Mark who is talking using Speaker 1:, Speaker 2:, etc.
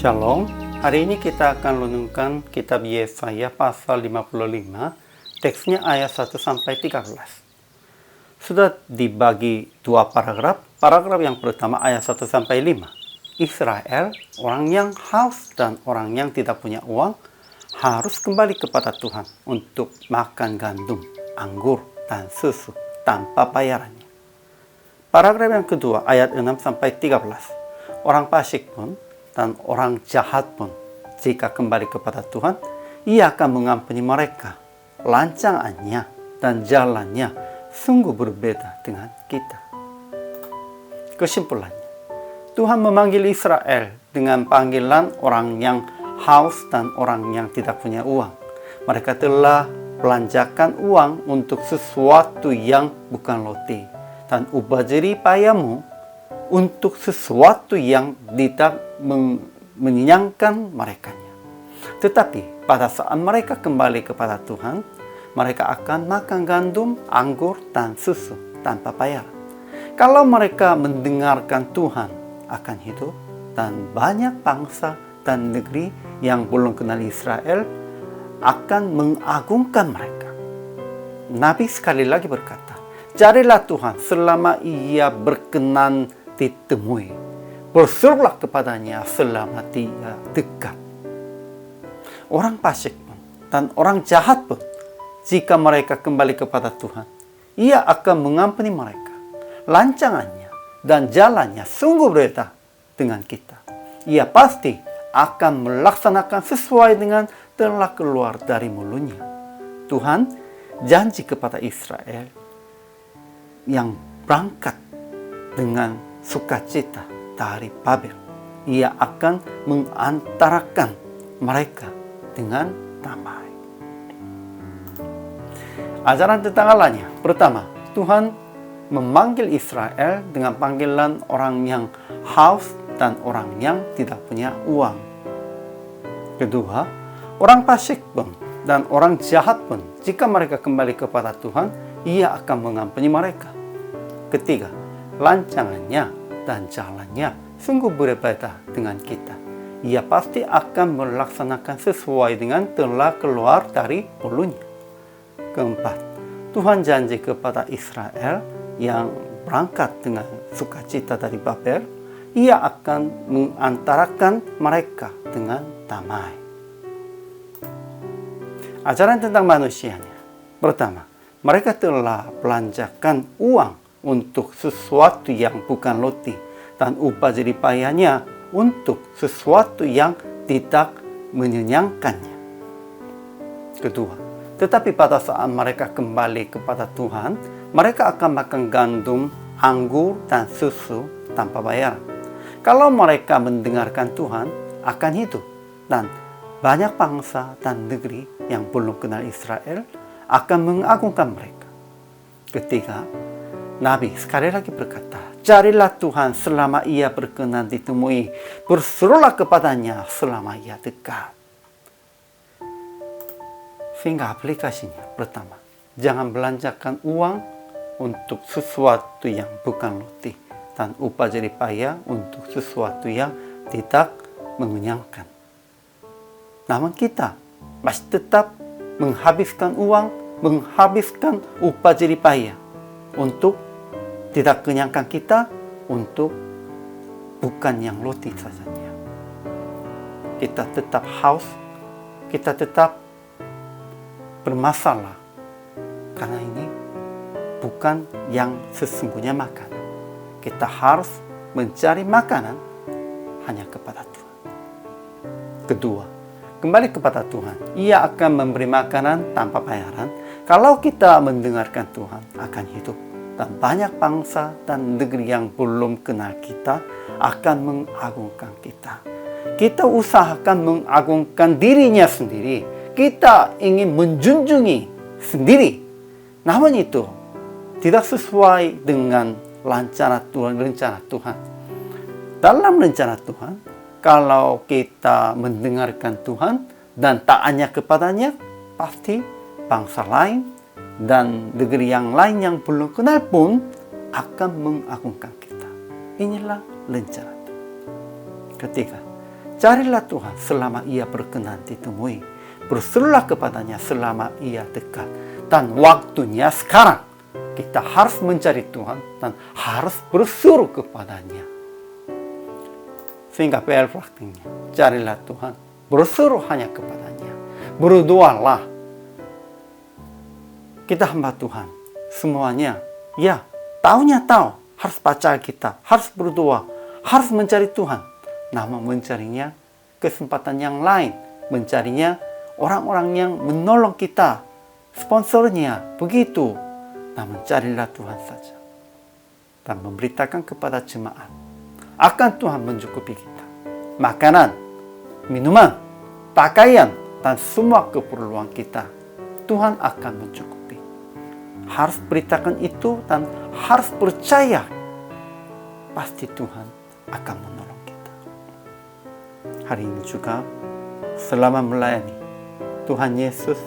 Speaker 1: Shalom, hari ini kita akan renungkan kitab Yesaya pasal 55, teksnya ayat 1-13. Sudah dibagi dua paragraf yang pertama ayat 1-5. Israel, orang yang haus dan orang yang tidak punya uang, harus kembali kepada Tuhan untuk makan gandum, anggur, dan susu tanpa bayarannya. Paragraf yang kedua ayat 6-13. Orang fasik pun dan orang jahat pun, jika kembali kepada Tuhan, Ia akan mengampuni mereka. Lancangannya dan jalannya sungguh berbeda dengan kita. Kesimpulannya, Tuhan memanggil Israel dengan panggilan orang yang haus dan orang yang tidak punya uang. Mereka telah belanjakan uang untuk sesuatu yang bukan roti, dan upah jerih payahmu untuk sesuatu yang tidak menyenangkan mereka. Tetapi pada saat mereka kembali kepada Tuhan, mereka akan makan gandum, anggur, dan susu tanpa bayar. Kalau mereka mendengarkan Tuhan akan hidup, dan banyak bangsa dan negeri yang belum kenal Israel akan mengagungkan mereka. Nabi sekali lagi berkata, "Carilah Tuhan selama Ia berkenan ditemui. Berserulah kepadanya selama Dia dekat." Orang fasik pun dan orang jahat pun, jika mereka kembali kepada Tuhan, Ia akan mengampuni mereka. Lancangannya dan jalannya sungguh berbeda dengan kita. Ia pasti akan melaksanakan sesuai dengan telah keluar dari mulutnya. Tuhan janji kepada Israel yang berangkat dengan sukacita dari Babel, Ia akan mengantarakan mereka dengan damai. Ajaran tentang Allahnya. Pertama, Tuhan memanggil Israel dengan panggilan orang yang haus dan orang yang tidak punya uang. Kedua, orang fasik pun dan orang jahat pun, jika mereka kembali kepada Tuhan, Ia akan mengampuni mereka. Ketiga, lancangannya dan jalannya sungguh berbeda dengan kita. Ia pasti akan melaksanakan sesuai dengan telah keluar dari mulutnya. Keempat, Tuhan janji kepada Israel yang berangkat dengan sukacita dari Babel, Ia akan mengantarakan mereka dengan damai. Ajaran tentang manusianya. Pertama, mereka telah belanjakan uang untuk sesuatu yang bukan roti, dan upah jerih payahnya untuk sesuatu yang tidak menyenangkannya. Kedua, tetapi pada saat mereka kembali kepada Tuhan, mereka akan makan gandum, anggur, dan susu tanpa bayar. Kalau mereka mendengarkan Tuhan, akan hidup, dan banyak bangsa dan negeri yang belum kenal Israel akan mengagungkan mereka. Ketiga, Nabi sekali lagi berkata, "Carilah Tuhan selama Ia berkenan ditemui. Berserulah kepadanya selama Ia dekat." Sehingga aplikasinya, pertama, jangan belanjakan uang untuk sesuatu yang bukan roti, dan upah jerih payah untuk sesuatu yang tidak mengenyangkan. Namun kita masih tetap menghabiskan uang, menghabiskan upah jerih payah untuk tidak kenyangkan kita, untuk bukan yang roti saja. Kita tetap haus, kita tetap bermasalah, karena ini bukan yang sesungguhnya makan. Kita harus mencari makanan hanya kepada Tuhan. Kedua, kembali kepada Tuhan. Ia akan memberi makanan tanpa bayaran. Kalau kita mendengarkan Tuhan, akan hidup. Dan banyak bangsa dan negeri yang belum kenal kita akan mengagungkan kita. Kita usahakan mengagungkan dirinya sendiri. Kita ingin menjunjungi sendiri. Namun itu tidak sesuai dengan rencana Tuhan. Dalam rencana Tuhan, kalau kita mendengarkan Tuhan dan taatnya kepadanya, pasti bangsa lain dan negeri yang lain yang belum kenal pun akan mengagungkan kita. Inilah rencana. Ketiga, Carilah Tuhan selama Ia berkenan ditemui. Berserulah kepadanya selama Ia dekat. Dan waktunya sekarang. Kita harus mencari Tuhan dan harus berseru kepadanya. Sehingga PL praktiknya, carilah Tuhan, berseru hanya kepadanya. Berdoalah. Kita hamba Tuhan, semuanya, ya, taunya tahu, harus baca Alkitab, harus berdoa, harus mencari Tuhan. Namun mencarinya kesempatan yang lain, mencarinya orang-orang yang menolong kita, sponsornya, begitu. Namun carilah Tuhan saja. Dan memberitakan kepada jemaat, akan Tuhan mencukupi kita. Makanan, minuman, pakaian, dan semua keperluan kita, Tuhan akan mencukupi. Harus beritakan itu dan harus percaya, pasti Tuhan akan menolong kita. Hari ini juga, selama melayani, Tuhan Yesus